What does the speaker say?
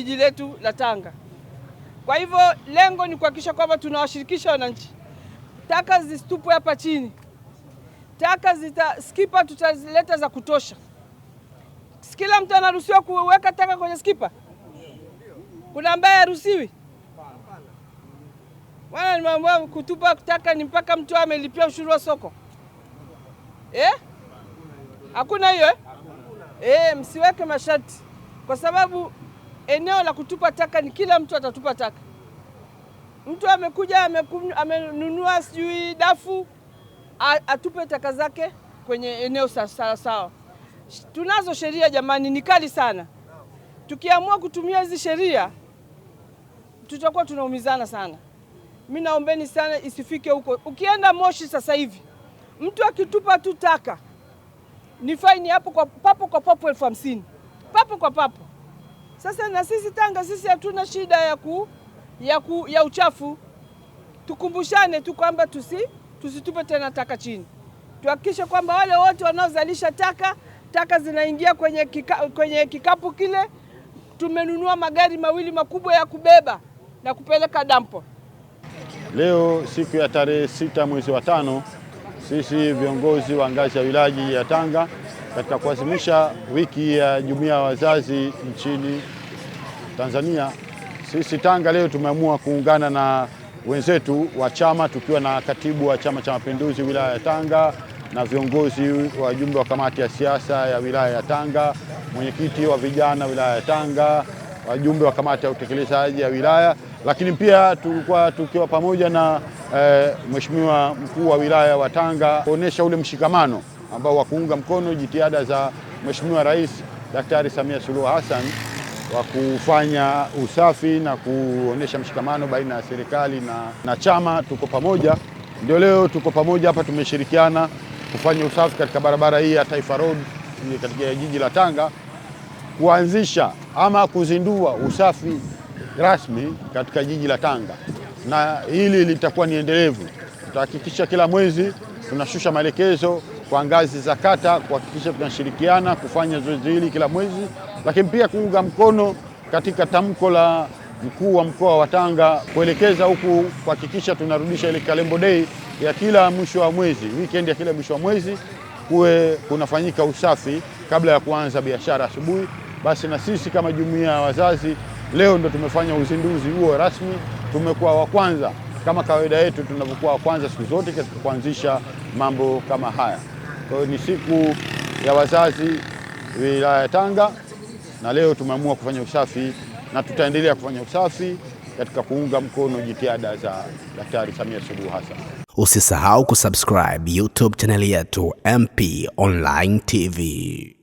jiji letu la Tanga. Kwa hivyo lengo ni kuhakikisha kwamba tunawashirikisha wananchi. Taka zisitupwe hapa chini. Taka skipa tutazileta za kutosha. Kila mtu anaruhusiwa kuweka taka kwenye skipa? Kuna ambaye haruhusiwi? Wana nimeamua kutupa taka ni mpaka mtu amelipia ushuru wa soko. Hakuna hiyo msiweke masharti, kwa sababu eneo la kutupa taka ni kila mtu atatupa taka. Mtu amekuja amenunua sijui dafu, atupe taka zake kwenye eneo sawa. Tunazo sheria jamani, ni kali sana. Tukiamua kutumia hizi sheria tutakuwa tunaumizana sana. Mimi naombeni sana isifike huko. Ukienda Moshi sasa hivi mtu akitupa tu taka ni faini hapo kwa papo 50,000. Papo kwa papo. Sasa na sisi Tanga sisi hatuna shida ya uchafu. Tukumbushane tu kwamba tusitupe tena taka chini. Tuhakikishe kwamba wale wote wanaozalisha taka zinaingia kwenye kikapu kile. Tumenunua magari mawili makubwa ya kubeba na kupeleka dampo. Leo siku ya tarehe 6 mwezi wa 5, sisi viongozi wa ngazi ya wilaya ya Tanga katika kuadhimisha wiki ya jumuiya ya wazazi nchini Tanzania, sisi Tanga leo tumeamua kuungana na wenzetu wa chama, tukiwa na katibu wa Chama cha Mapinduzi wilaya ya Tanga na viongozi wajumbe wa kamati ya siasa ya wilaya ya Tanga, mwenyekiti wa vijana wilaya ya Tanga, wajumbe wa kamati ya utekelezaji ya wilaya, lakini pia tulikuwa tukiwa pamoja na Mheshimiwa mkuu wa wilaya wa Tanga kuonesha ule mshikamano ambao wa kuunga mkono jitihada za Mheshimiwa Rais Daktari Samia Suluhu Hassan wa kufanya usafi na kuonesha mshikamano baina ya serikali na chama. Tuko pamoja, ndio leo tuko pamoja hapa, tumeshirikiana kufanya usafi katika barabara hii ya Taifa Road katika jiji la Tanga, kuanzisha ama kuzindua usafi rasmi katika jiji la Tanga, na hili litakuwa ni endelevu. Tutahakikisha kila mwezi tunashusha maelekezo kwa ngazi za kata kuhakikisha tunashirikiana kufanya zoezi hili kila mwezi, lakini pia kuunga mkono katika tamko la mkuu wa mkoa wa Tanga kuelekeza huku kuhakikisha tunarudisha ile Kalembo Day ya kila mwisho wa mwezi, weekend ya kila mwisho wa mwezi kuwe kunafanyika usafi kabla ya kuanza biashara asubuhi. Basi na sisi kama jumuiya ya wazazi leo ndo tumefanya uzinduzi huo rasmi. Tumekuwa wa kwanza kama kawaida yetu tunavyokuwa wa kwanza siku zote katika kuanzisha mambo kama haya. Kwa hiyo ni siku ya wazazi wilaya ya Tanga, na leo tumeamua kufanya usafi na tutaendelea kufanya usafi katika kuunga mkono jitihada za Daktari Samia Suluhu Hassan. Usisahau kusubscribe YouTube channel yetu MP Online TV.